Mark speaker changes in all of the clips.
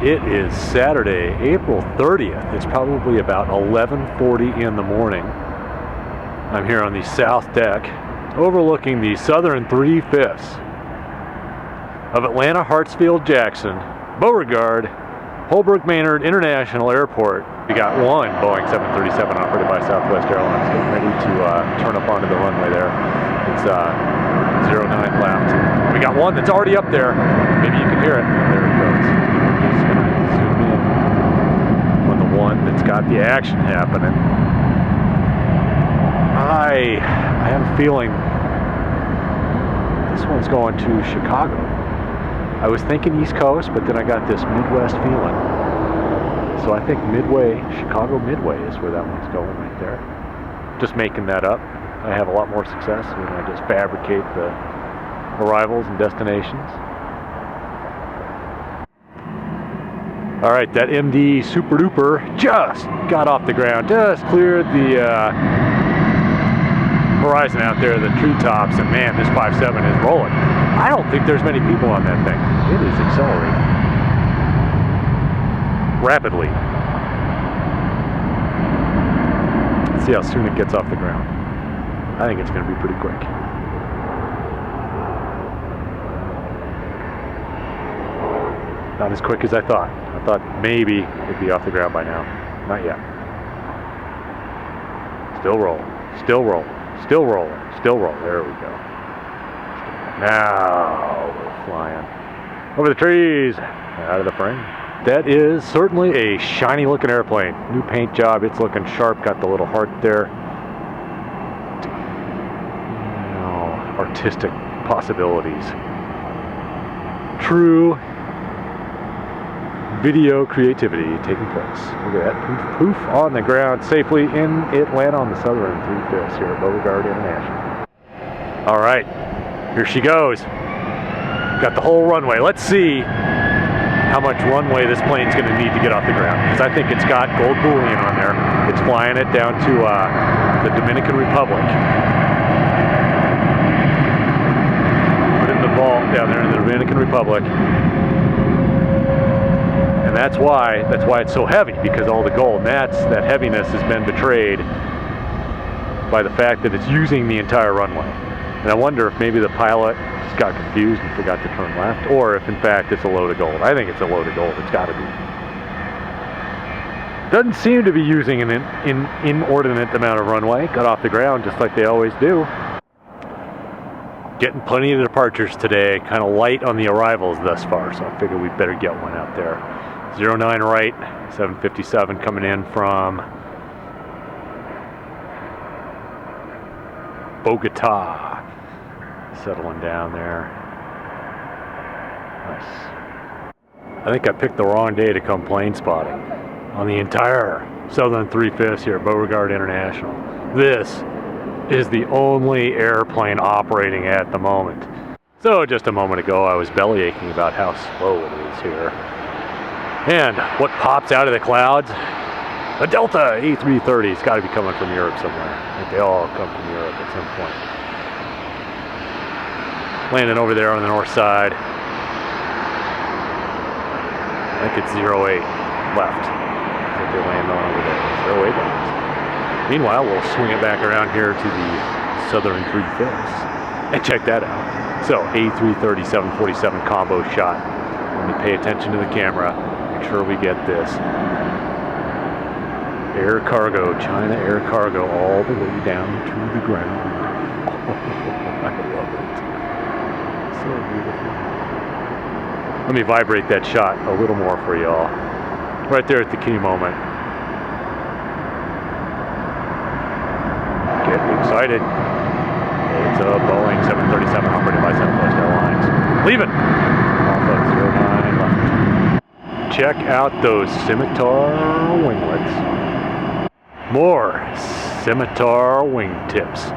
Speaker 1: It is Saturday, April 30th. It's probably about 11:40 in the morning. I'm here on the south deck, overlooking the southern 3/5 of Atlanta, Hartsfield, Jackson, Beauregard, Holbrook Maynard International Airport. We got one Boeing 737 operated by Southwest Airlines getting ready to turn up onto the runway there. It's 09 left. We got one that's already up there. Maybe you can hear it. There it goes. Just gonna zoom in on the one that's got the action happening. I have a feeling this one's going to Chicago. I was thinking East Coast, but then I got this Midwest feeling. So I think Midway, Chicago Midway is where that one's going right there. Just making that up. I have a lot more success when I just fabricate the arrivals and destinations. All right, that MD Super Duper just got off the ground, just cleared the horizon out there, the treetops, and man, this 5.7 is rolling. I don't think there's many people on that thing. It is accelerating rapidly. Let's see how soon it gets off the ground. I think it's going to be pretty quick. Not as quick as I thought. I thought maybe it'd be off the ground by now. Not yet. Still rolling. Still rolling. Still rolling. Still rolling. There we go. Now we're flying over the trees, out of the frame. That is certainly a shiny looking airplane. New paint job. It's looking sharp. Got the little heart there. Artistic possibilities. True video creativity taking place. Look at that. Poof, poof, on the ground safely in Atlanta on the southern 3/5 here at Beauregard International. All right, here she goes. Got the whole runway. Let's see how much runway this plane's going to need to get off the ground, because I think it's got gold bullion on there. It's flying it down to the Dominican Republic. Put in the vault down there in the Dominican Republic. And that's why it's so heavy, because all the gold. And that heaviness has been betrayed by the fact that it's using the entire runway. And I wonder if maybe the pilot just got confused and forgot to turn left, or if in fact it's a load of gold. I think it's a load of gold. It's got to be. Doesn't seem to be using an inordinate amount of runway. Got off the ground just like they always do. Getting plenty of departures today. Kind of light on the arrivals thus far, so I figured we'd better get one out there. 09 right, 757 coming in from Bogota. Settling down there. Nice. I think I picked the wrong day to come plane spotting on the entire southern 3/5 here at Beauregard International. This is the only airplane operating at the moment. So just a moment ago I was belly aching about how slow it is here. And what pops out of the clouds? A Delta A330. It's got to be coming from Europe somewhere. I think they all come from Europe at some point. Landing over there on the north side. I think it's 08 left. I think they land on over there. 08 left. Meanwhile, we'll swing it back around here to the southern 3/5 and check that out. So A330 747 combo shot. Let me pay attention to the camera. Make sure we get this. Air cargo, China Air Cargo, all the way down to the ground. Oh, I love it. So beautiful. Let me vibrate that shot a little more for y'all. Right there at the key moment. Get excited. It's a Boeing 737 operated by Southwest Airlines. Leaving off of 09 left. Check out those Scimitar winglets. More Scimitar wingtips,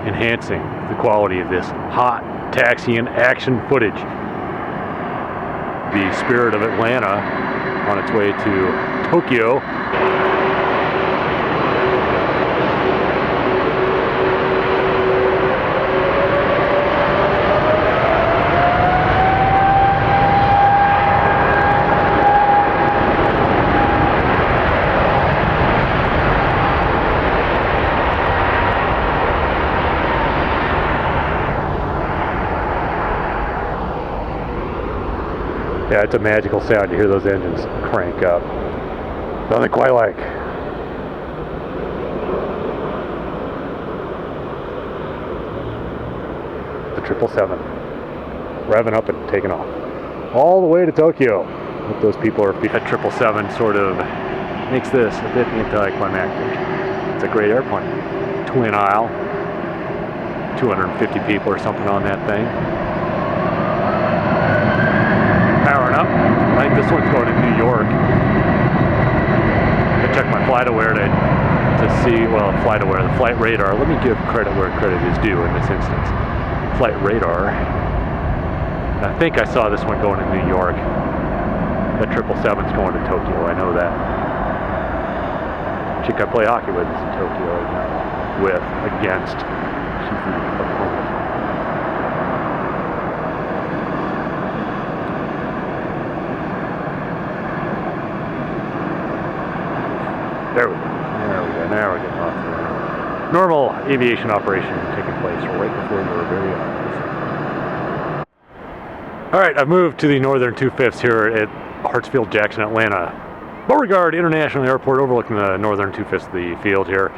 Speaker 1: enhancing the quality of this hot taxiing action footage. The Spirit of Atlanta on its way to Tokyo. it's a magical sound to hear those engines crank up. Nothing quite like. The 777. Revving up and taking off. All the way to Tokyo. Hope those people are... That 777 sort of makes this a bit anticlimactic. It's a great airplane. Twin aisle. 250 people or something on that thing. Powering up. I think this one's going to New York. I checked my FlightAware to see, well, FlightAware, the flight radar. Let me give credit where credit is due in this instance. Flight radar. I think I saw this one going to New York. That 777's going to Tokyo, I know that. Chick I play hockey with is in Tokyo right now. Against. She's the opponent. There we go. Now we're getting off the normal aviation operation taking place right before your very eyes. Alright, I've moved to the northern 2/5 here at Hartsfield, Jackson, Atlanta. Beauregard International Airport overlooking the northern 2/5 of the field here.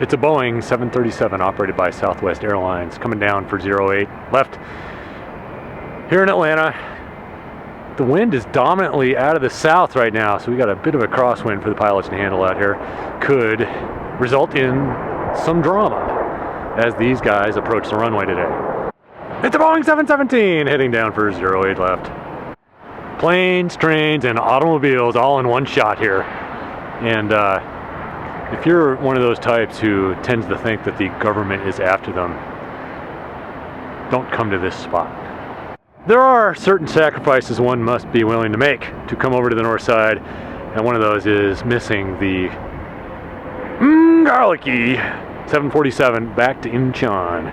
Speaker 1: It's a Boeing 737 operated by Southwest Airlines coming down for 08 left here in Atlanta. The wind is dominantly out of the south right now, so we got a bit of a crosswind for the pilots to handle out here. Could result in some drama as these guys approach the runway today. It's a Boeing 717 heading down for 08 left. Planes, trains, and automobiles all in one shot here. And if you're one of those types who tends to think that the government is after them, don't come to this spot. There are certain sacrifices one must be willing to make to come over to the north side, and one of those is missing the garlicky 747 back to Incheon.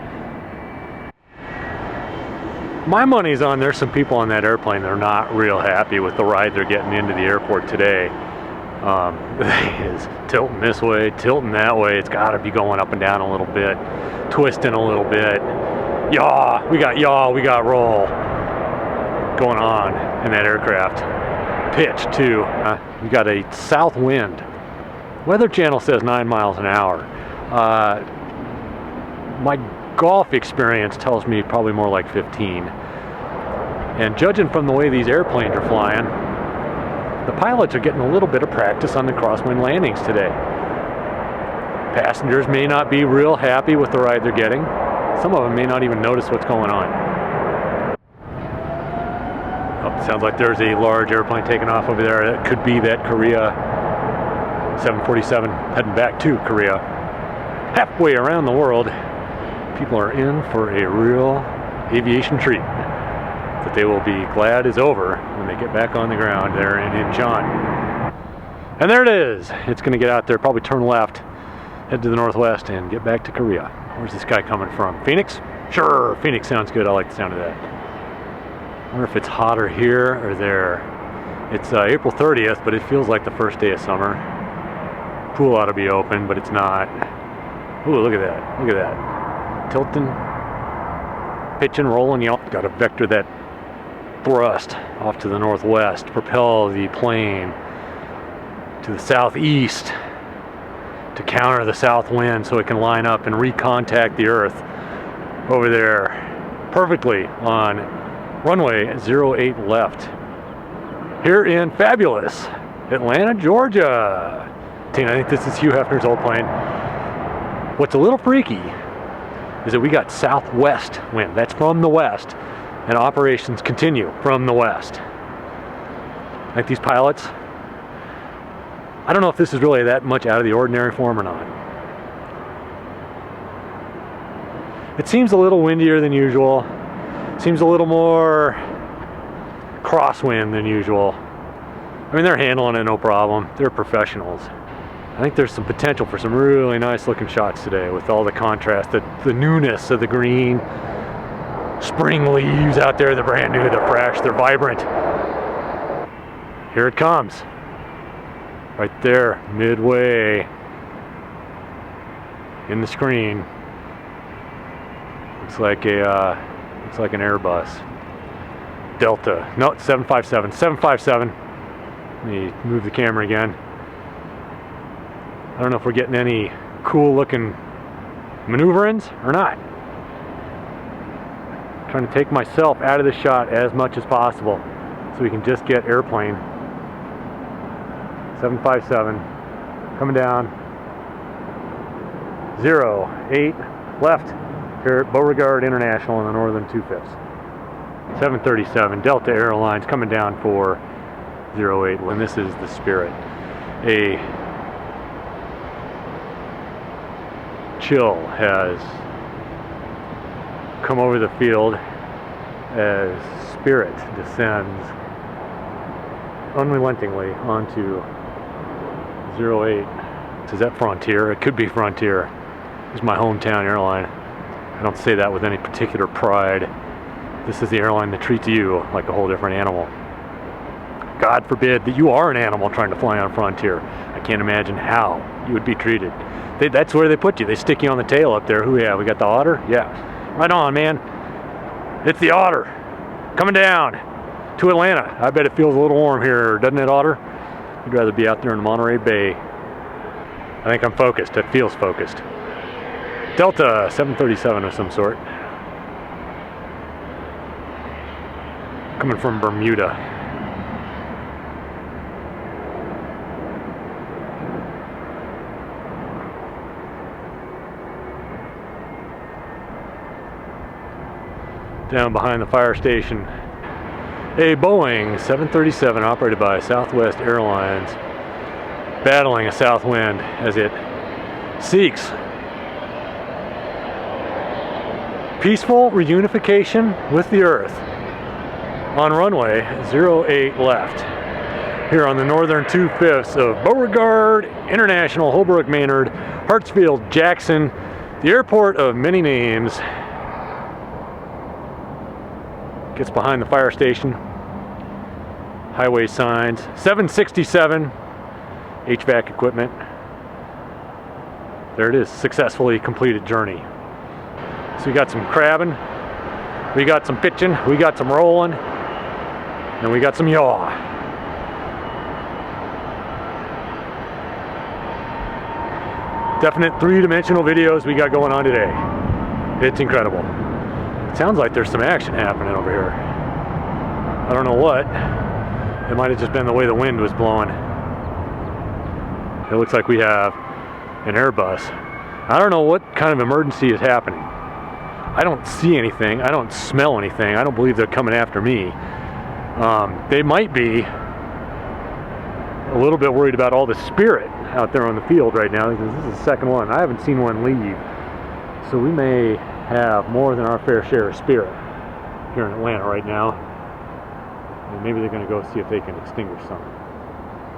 Speaker 1: My money's on there's some people on that airplane that are not real happy with the ride they're getting into the airport today. It's tilting this way, tilting that way. It's got to be going up and down a little bit, twisting a little bit. Yaw, we got roll going on in that aircraft. Pitch too. We got a south wind. Weather Channel says 9 miles an hour. My golf experience tells me probably more like 15. And judging from the way these airplanes are flying, the pilots are getting a little bit of practice on the crosswind landings today. Passengers may not be real happy with the ride they're getting. Some of them may not even notice what's going on. Oh, sounds like there's a large airplane taking off over there. It could be that Korea 747 heading back to Korea. Halfway around the world, people are in for a real aviation treat that they will be glad is over when they get back on the ground there in Incheon. And there it is. It's going to get out there, probably turn left, head to the northwest, and get back to Korea. Where's this guy coming from? Phoenix? Sure, Phoenix sounds good. I like the sound of that. I wonder if it's hotter here or there. It's April 30th, but it feels like the first day of summer. Pool ought to be open, but it's not. Ooh, look at that. Look at that. Tilting, pitching, rolling. You got to vector that thrust off to the northwest. Propel the plane to the southeast to counter the south wind so it can line up and recontact the earth over there perfectly on runway 08 left here in fabulous Atlanta, Georgia. I think this is Hugh Hefner's old plane. What's a little freaky is that we got southwest wind. That's from the west, and operations continue from the west. Like these pilots, I don't know if this is really that much out of the ordinary form or not. It seems a little windier than usual. Seems a little more crosswind than usual. I mean, they're handling it no problem. They're professionals. I think there's some potential for some really nice looking shots today with all the contrast, the newness of the green spring leaves out there. They're brand new, they're fresh, they're vibrant. Here it comes. Right there, midway in the screen. Looks like an Airbus. Delta. No, it's 757. 757. Let me move the camera again. I don't know if we're getting any cool looking maneuverings or not. Trying to take myself out of the shot as much as possible so we can just get airplane. 757 coming down. 08 left here at Beauregard International in the northern 2/5. 737 Delta Airlines coming down for 08 when this is the Spirit. A chill has come over the field as Spirit descends unrelentingly onto 08. Is that Frontier? It could be Frontier. It's my hometown airline. I don't say that with any particular pride. This is the airline that treats you like a whole different animal. God forbid that you are an animal trying to fly on Frontier. I can't imagine how you would be treated. That's where they put you. They stick you on the tail up there. Who, yeah, we got the Otter? Yeah. Right on, man. It's the Otter. Coming down to Atlanta. I bet it feels a little warm here, doesn't it, Otter? I'd rather be out there in Monterey Bay. I think I'm focused. It feels focused. Delta 737 of some sort. Coming from Bermuda. Down behind the fire station, a Boeing 737 operated by Southwest Airlines battling a south wind as it seeks peaceful reunification with the Earth on runway 08 left here on the northern 2/5 of Beauregard International, Holbrook, Maynard, Hartsfield, Jackson, the airport of many names. Gets behind the fire station, highway signs, 767 HVAC equipment. There it is, successfully completed journey. So we got some crabbing, we got some pitching, we got some rolling, and we got some yaw. Definite three-dimensional videos we got going on today. It's incredible. Sounds like there's some action happening over here. I don't know what. It might have just been the way the wind was blowing. It looks like we have an Airbus. I don't know what kind of emergency is happening. I don't see anything. I don't smell anything. I don't believe they're coming after me. They might be a little bit worried about all the Spirit out there on the field right now, because this is the second one. I haven't seen one leave. So we may have more than our fair share of Spirit here in Atlanta right now. And maybe they're going to go see if they can extinguish some.